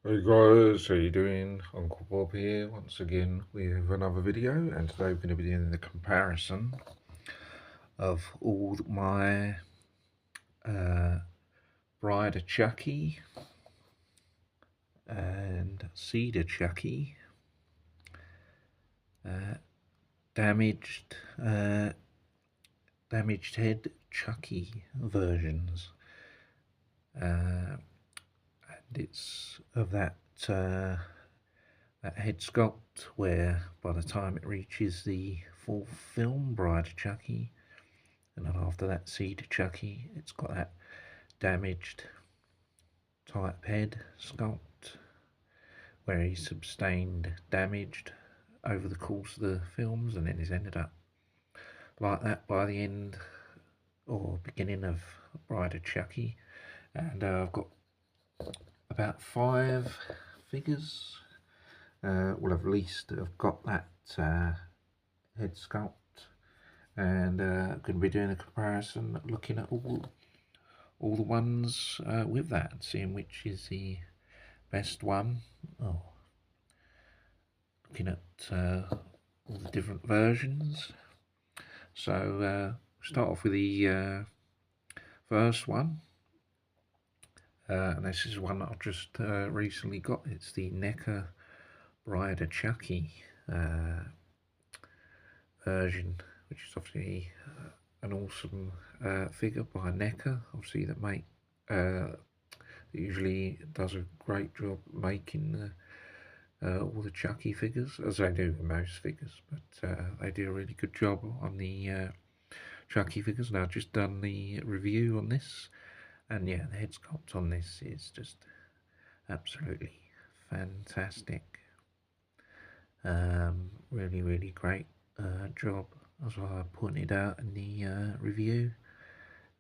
Hey guys, how you doing? Uncle Bob here once again with another video, and today we're going to be doing the comparison of all my Bride of Chucky and Cedar Chucky damaged damaged head Chucky versions, and it's of that head sculpt where by the time it reaches the full film Bride of Chucky, and then after that Cedar Chucky, it's got that damaged type head sculpt where he's sustained damaged over the course of the films, and then he's ended up like that by the end or beginning of Bride of Chucky. And I've got about 5 figures. Well, at least I've got that head sculpt, and going to be doing a comparison, looking at all the ones with that and seeing which is the best one. Oh, looking at all the different versions. So start off with the first one, and this is one that I've just recently got. It's the NECA Bride of Chucky version, which is obviously an awesome figure by NECA. Obviously, that usually does a great job making all the Chucky figures, as they do with most figures, but they do a really good job on the Chucky figures. Now, I've just done the review on this, and yeah, the head sculpt on this is just absolutely fantastic. Really, really great job, as I pointed out in the review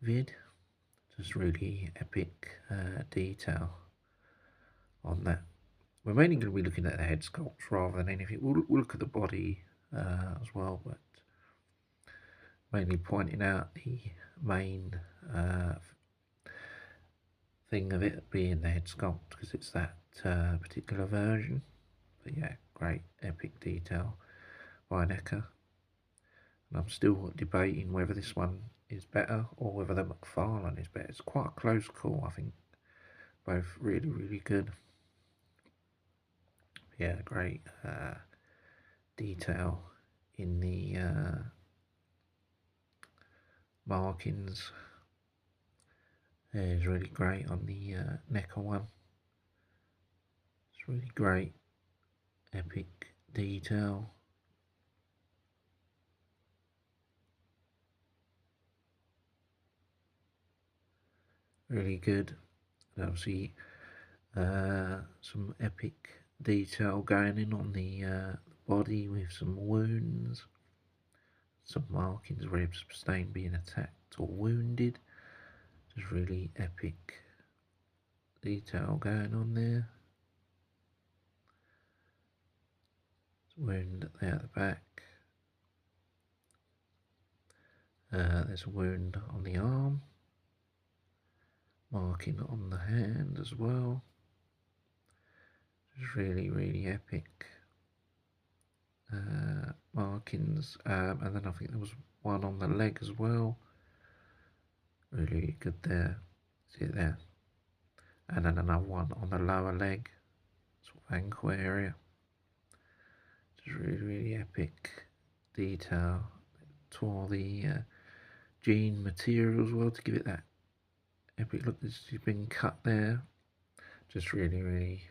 vid. Just really epic detail on that. We're mainly going to be looking at the head sculpts rather than anything. We'll look at the body as well, but mainly pointing out the main thing of it being the head sculpt, because it's that particular version. But yeah, great epic detail by NECA. And I'm still debating whether this one is better or whether the McFarlane is better. It's quite a close call, I think. Both really, really good. Yeah, great detail in the markings. Yeah, it's really great on the NECA one. It's really great, epic detail. Really good. And obviously some epic detail going in on the body with some wounds, some markings where he's sustained being attacked or wounded. Just really epic detail going on there. Wound there at the back. There's a wound on the arm, marking on the hand as well. Just really, really epic markings. And then I think there was one on the leg as well. Really good there. See it there. And then another one on the lower leg, sort of ankle area. Just really, really epic detail. Tore the jean material as well to give it that epic look. This has been cut there. Just really, really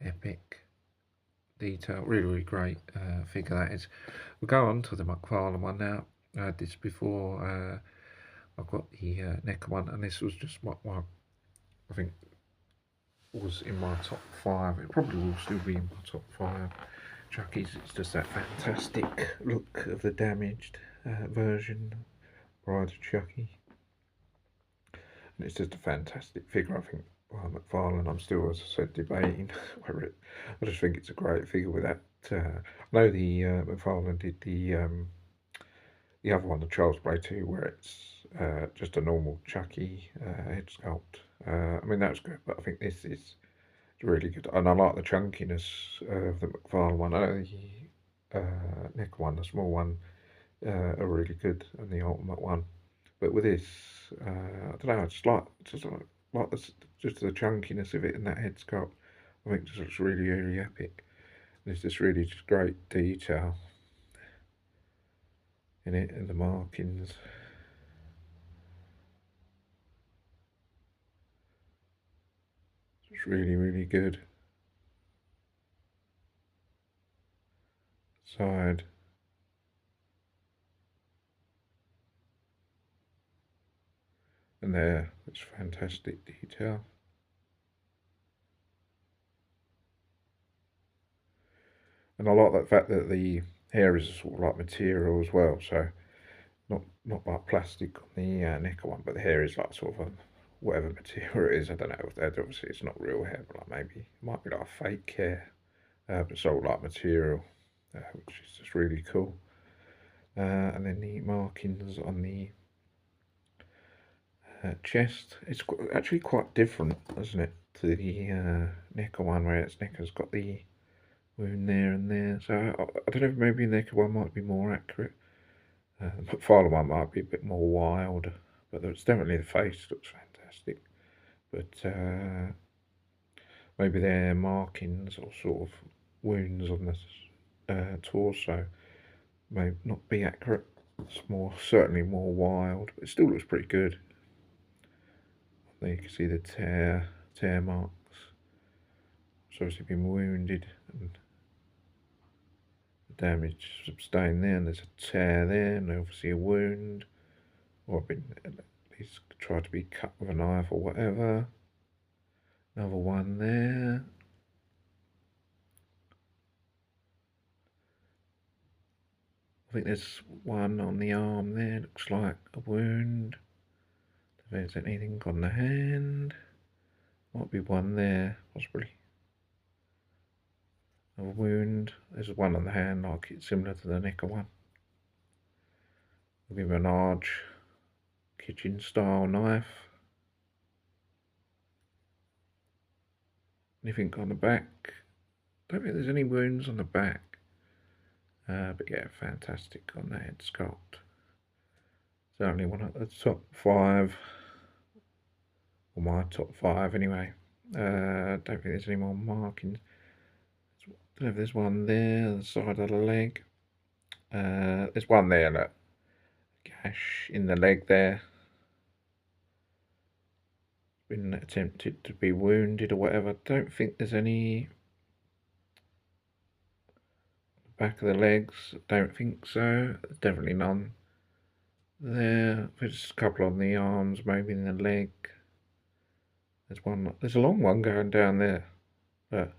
epic detail. Really, really great figure that is. We'll go on to the McFarlane one now. I had this before. I've got the NECA one, and this was just what I think was in my top 5. It probably will still be in my top 5 Chucky's. It's just that fantastic look of the damaged version, Bride of Chucky. And it's just a fantastic figure, I think, by McFarlane. I'm still, as I said, debating whether it. I just think it's a great figure with that. I know the McFarlane did the other one, the Charles Play 2, where it's just a normal Chucky head sculpt. I mean, that's good, but I think this is It's really good, and I like the chunkiness of the McFarlane one. I know the neck one, the small one, are really good, and the ultimate one. But with this, I don't know. I just like just the chunkiness of it and that head sculpt. I think just looks really really epic. There's this really just great detail in it and the markings. It's really really good. Side. And there, it's fantastic detail. And I like the fact that the hair is sort of like material as well, so not like plastic on the necker one, but the hair is like sort of a, whatever material it is. I don't know. Obviously, it's not real hair, but like maybe it might be like fake hair, but sort of like material, which is just really cool. And then the markings on the chest. It's actually quite different, isn't it, to the necker one, where its necker's got the wound there and there. So I don't know if maybe the necker one might be more accurate. The McFarlane one might be a bit more wild, but it's definitely the face looks fantastic. But maybe their markings or sort of wounds on the torso may not be accurate. It's certainly more wild, but it still looks pretty good. There you can see the tear marks. It's obviously been wounded and the damage sustained there, and there's a tear there, and obviously a wound, or been at least tried to be cut with a knife or whatever. Another one there. I think there's one on the arm there, looks like a wound. If there's anything on the hand, might be one there, possibly. A wound. There's one on the hand, like it's similar to the necker one. We'll give him a large kitchen style knife. Anything on the back? Don't think there's any wounds on the back. But yeah, fantastic on the head sculpt. Certainly one of the top 5, or my top 5 anyway. Don't think there's any more markings. Don't know if there's one there on the side of the leg. There's one there, look. Gash in the leg there. Been attempted to be wounded or whatever. Don't think there's any back of the legs. Don't think so. There's definitely none there. There's a couple on the arms, maybe in the leg. There's one. There's a long one going down there, but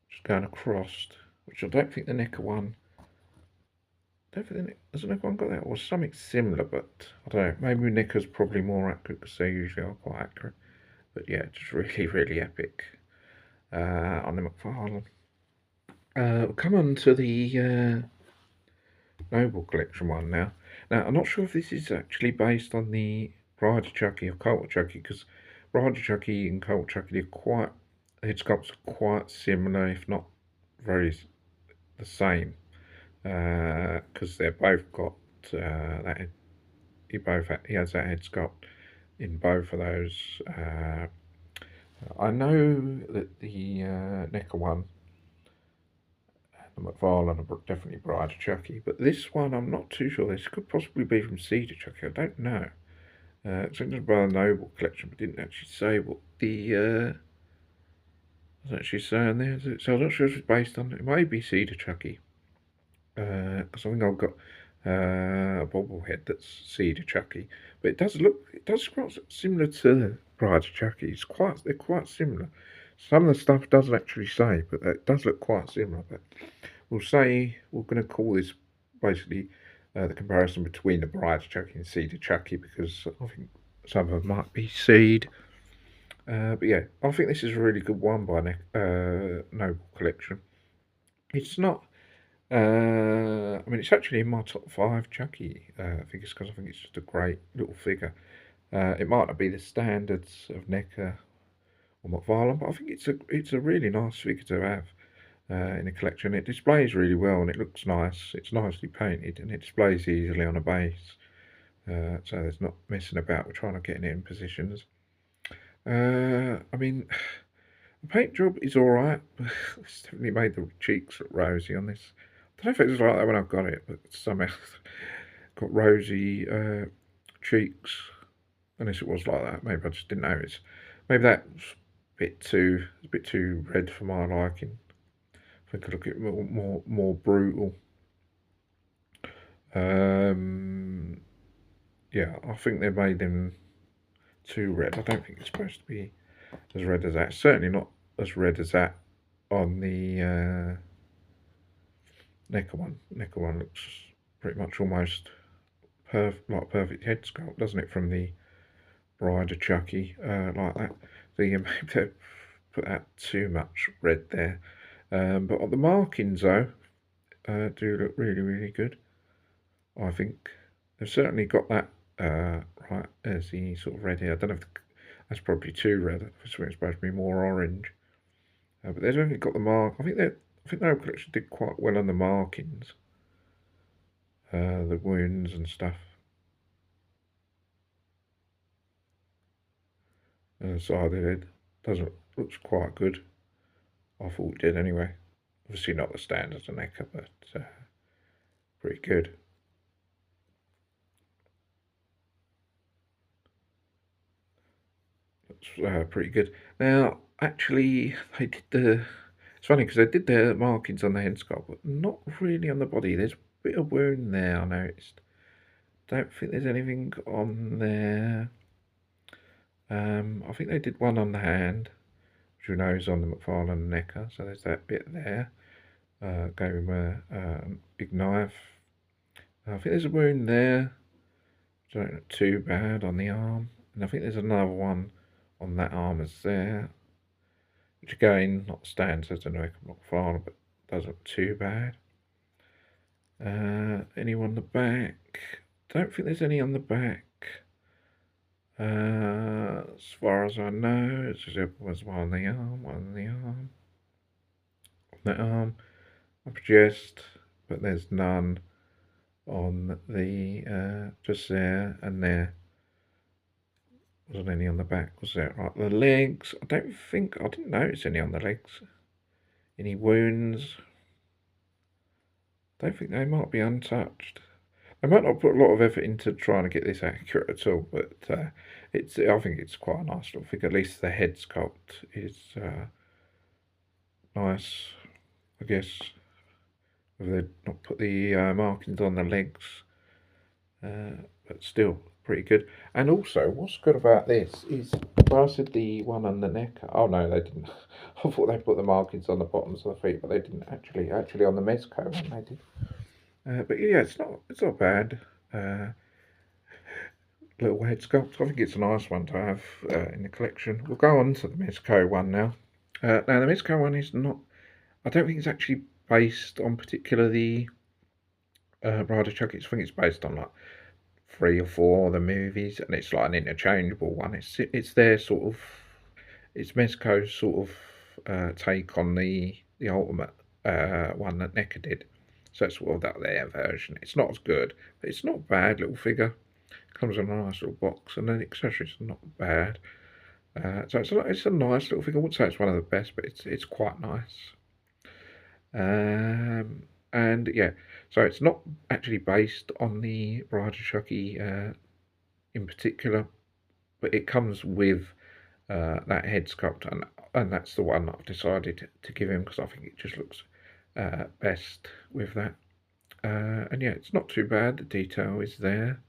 just going across, which I don't think the necker one. Don't think has the necker one got that, or something similar, but I don't know. Maybe necker's probably more accurate because they usually are quite accurate. But yeah, just really, really epic on the McFarlane. We'll come on to the Noble Collection one now. Now, I'm not sure if this is actually based on the Bride of Chucky or Cult of Chucky, because Bride of Chucky and Cult of Chucky are quite, head sculpts are quite similar, if not very the same, because they're both got that. He has that head sculpt in both of those. I know that the necker one, the McFarlane, are definitely Bride of Chucky, but this one I'm not too sure. This could possibly be from Seed of Chucky. I don't know. It's by the Noble Collection, but didn't actually say what the was actually saying there. So I'm not sure if it's based on. It may be Seed of Chucky, because I think I've got a bobblehead that's Seed of Chucky, but it does quite similar to Bride of Chucky. They're quite similar. Some of the stuff doesn't actually say, but it does look quite similar. But we'll say we're going to call this basically the comparison between the Bride of Chucky and Seed of Chucky, because I think some of them might be Seed. But yeah, I think this is a really good one by Noble Collection. It's not. I mean, it's actually in my top 5 Chucky figures, because I think it's just a great little figure. It might not be the standards of NECA or McFarlane, but I think it's a really nice figure to have in a collection. It displays really well and it looks nice. It's nicely painted and it displays easily on a base, so there's not messing about with trying to get it in positions. I mean, the paint job is alright, but it's definitely made the cheeks look rosy on this. I don't know if it was like that when I got it, but somehow got rosy cheeks. Unless it was like that, maybe I just didn't notice. Maybe that was a bit too red for my liking. I think I look at it more brutal. Yeah, I think they made them too red. I don't think it's supposed to be as red as that. Certainly not as red as that on the neca one. Neca one looks pretty much almost like perfect head sculpt, doesn't it? From the Bride of Chucky, like that. So you maybe put out too much red there. But on the markings though, do look really good. I think they've certainly got that right as the sort of red here. I don't know if that's probably too red. It's supposed to be more orange. But they've definitely got the mark. I think the whole collection did quite well on the markings, the wounds and stuff. And the side of the head looks quite good. I thought it did anyway. Obviously not the standards of neca, but pretty good. Looks pretty good. Now, actually, they did the. It's funny because they did the markings on the head sculpt, but not really on the body. There's a bit of wound there, I noticed. Don't think there's anything on there. I think they did one on the hand, which you know is on the McFarlane neca, so there's that bit there. Gave him a big knife. I think there's a wound there. Don't look too bad on the arm. And I think there's another one on that arm as there. Which again, not stands as a McFarlane, but doesn't look too bad. Any on the back? Don't think there's any on the back. As far as I know, there was one on the arm, on that arm, up chest, but there's none on the just there and there. Wasn't any on the back, was there? Right, the legs. I didn't notice any on the legs. Any wounds? Don't think they might be untouched. I might not put a lot of effort into trying to get this accurate at all, but I think it's quite a nice little figure. At least the head sculpt is nice, I guess. If they'd not put the markings on the legs, but still pretty good. And also, what's good about this is, well, I said the one on the neck. Oh no, they didn't. I thought they put the markings on the bottoms of the feet, but they didn't actually. Actually, on the mezco one they did. But yeah, it's not bad. Little head sculpt. I think it's a nice one to have in the collection. We'll go on to the mezco one now. Now the mezco one is not. I don't think it's actually based on particularly Bride of Chucky. I think it's based on like 3 or 4 of the movies, and it's like an interchangeable one. It's their sort of. It's Mezco's sort of take on the ultimate one that NECA did. So it's sort of that their version. It's not as good, but it's not a bad little figure. Comes in a nice little box, and the accessories are not bad. So it's a nice little figure. I wouldn't say it's one of the best, but it's quite nice. And yeah, so it's not actually based on the Bride of Chucky in particular, but it comes with that head sculpt, and that's the one that I've decided to give him because I think it just looks best with that. And yeah, it's not too bad. The detail is there.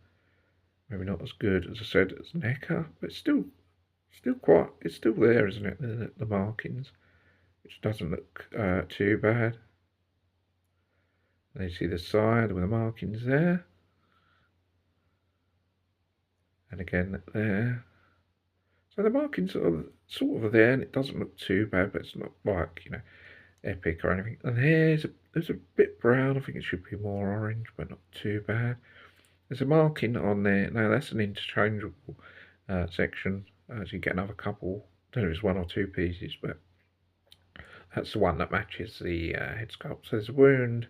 Maybe not as good as I said as neca, but it's still there, isn't it? The markings, which doesn't look too bad. And you see the side with the markings there, and again there. So the markings are sort of there, and it doesn't look too bad, but it's not like, epic or anything. And there's a bit brown. I think it should be more orange, but not too bad. There's a marking on there. Now that's an interchangeable section. So you get another couple don't know if it's 1 or 2 pieces, but that's the one that matches the head sculpt. So there's a wound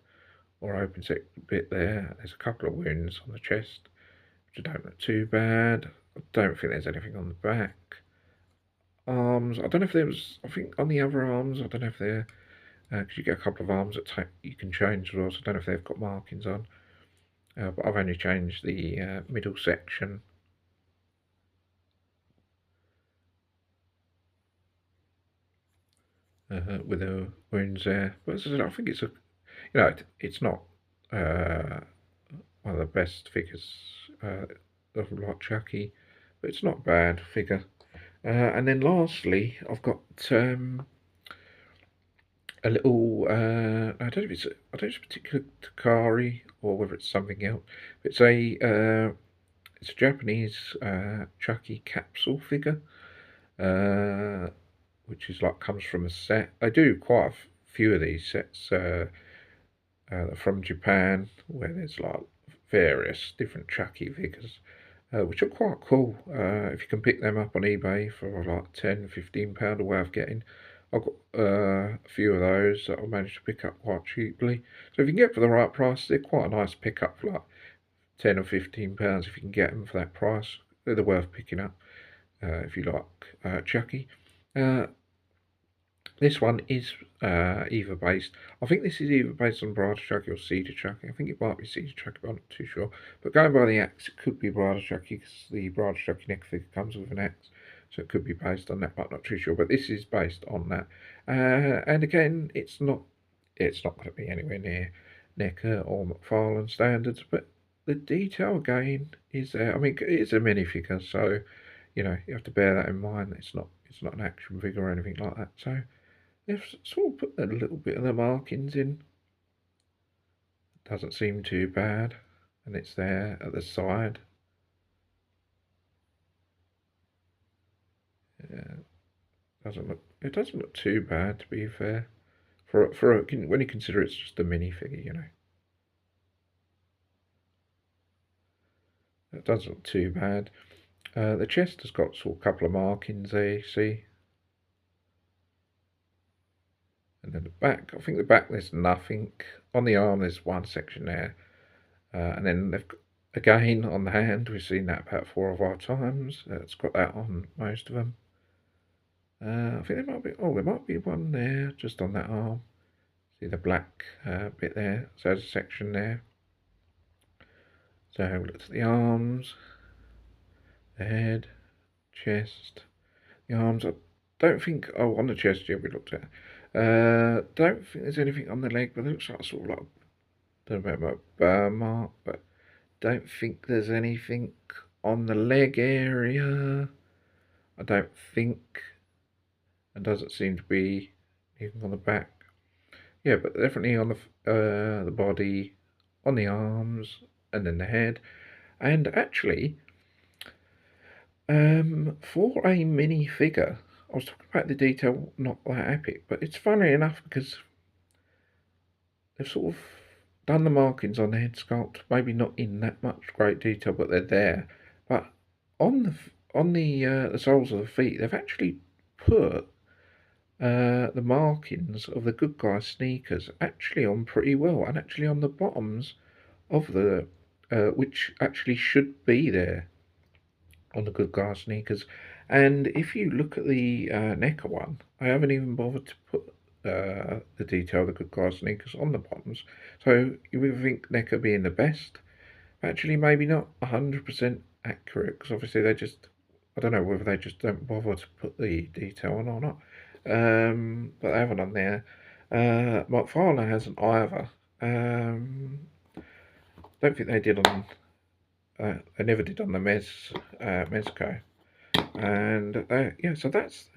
or open bit there. There's a couple of wounds on the chest, which don't look too bad. I don't think there's anything on the back. Arms, I don't know if there was, I think on the other arms, I don't know if they're, because you get a couple of arms that you can change as well, so I don't know if they've got markings on. But I've only changed the middle section. With the wounds there. But as I said, I think it's it's not one of the best figures of like Chucky, but it's not a bad figure. And then lastly, I've got a little. I don't know if it's I don't know if it's a particular Takari or whether it's something else. It's a Japanese Chucky capsule figure, which is like comes from a set. They do quite a few of these sets from Japan, where there's like various different Chucky figures, which are quite cool. If you can pick them up on eBay for like £10, £15 a way of getting. I've got a few of those that I managed to pick up quite cheaply. So if you can get for the right price, they're quite a nice pickup for like £10 or £15 if you can get them for that price. They're worth picking up if you like Chucky. This one is either based. I think this is either based on Bride of Chucky or Seed of Chucky. I think it might be Seed of Chucky, but I'm not too sure. But going by the axe, it could be Bride of Chucky because the Bride of Chucky neck figure comes with an axe, so it could be based on that, but I'm not too sure. But this is based on that. And again, it's not going to be anywhere near NECA or McFarlane standards, but the detail again is there. I mean, it's a minifigure, so you have to bear that in mind. It's not an action figure or anything like that. So they've sort of put a little bit of the markings in. Doesn't seem too bad, and it's there at the side. Yeah, it doesn't look too bad, to be fair. When you consider it's just a minifigure, it doesn't look too bad. The chest has got sort of a couple of markings there, you see. And then the back, I think the back there's nothing. On the arm there's one section there. And then they've got, again on the hand, we've seen that about 4 or 5 times. It's got that on most of them. I think there might be one there, just on that arm. See the black bit there, so there's a section there. So we looked at the arms, the head, chest, the arms. I don't think, on the chest, yeah, we looked at. Don't think there's anything on the leg, but it looks like sort of like, don't know about burn mark, but don't think there's anything on the leg area. I don't think. And doesn't seem to be anything on the back. Yeah, but definitely on the body, on the arms, and then the head. And actually, for a mini figure, I was talking about the detail, not that epic, but it's funny enough because they've sort of done the markings on the head sculpt, maybe not in that much great detail, but they're there. But on the soles of the feet, they've actually put the markings of the good guy sneakers actually on pretty well, and actually on the bottoms of the which actually should be there on the good guy sneakers. And if you look at the neca one, I haven't even bothered to put the detail of the good guy sneakers on the bottoms. So you would think neca being the best, but actually maybe not 100% accurate, because obviously I don't know whether they just don't bother to put the detail on or not. But they haven't on there. McFarlane hasn't either. Don't think they did on. They never did on the mezco. And yeah, so that's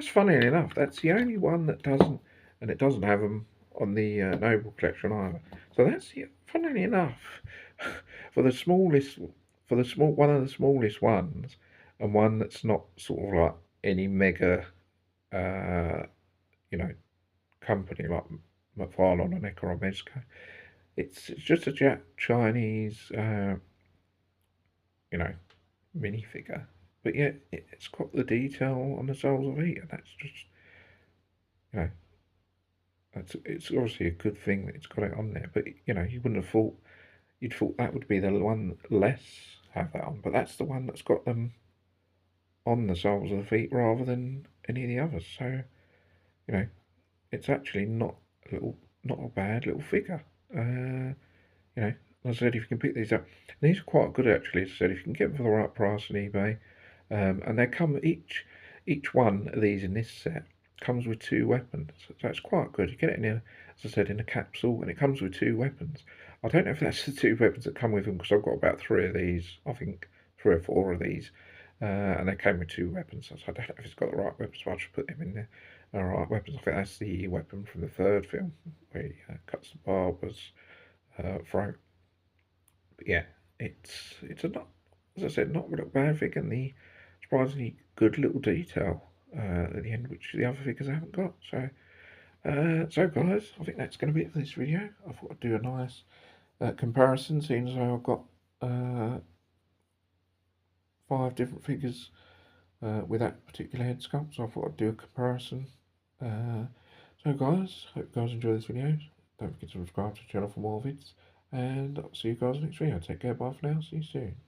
funny enough. That's the only one that doesn't, and it doesn't have them on the Noble collection either. So that's funnily enough for the smallest, one of the smallest ones, and one that's not sort of like any mega company like McFarlane or neca or mezco. It's just a Chinese minifigure. but yeah, it's got the detail on the soles of feet, and that's just, you know, it's obviously a good thing that it's got it on there. But you know, you wouldn't have thought, you'd thought that would be the one less have that on, but that's the one that's got them on the soles of the feet rather than any of the others. So you know, it's actually not a bad little figure. You know, as I said, if you can pick these up, these are quite good actually. As I said, if you can get them for the right price on eBay, and they come each one of these in this set comes with two weapons, so it's quite good. You get it in a, as I said, in a capsule, and it comes with two weapons. I don't know if that's the two weapons that come with them because I've got about three of these. I think three or four of these, and they came with two weapons. So I don't know if it's got the right weapons. So I should put them in there. All right, weapons. I think that's the weapon from the third film where he cuts the barber's throat. But yeah, it's a not, as I said, not a bad figure, and the surprisingly good little detail at the end, which the other figures haven't got. So, so guys, I think that's going to be it for this video. I thought I'd do a nice comparison, seeing as though I've got five different figures with that particular head sculpt. So I thought I'd do a comparison. So guys, hope you guys enjoy this video. Don't forget to subscribe to the channel for more vids. And I'll see you guys next video. Take care, bye for now, see you soon.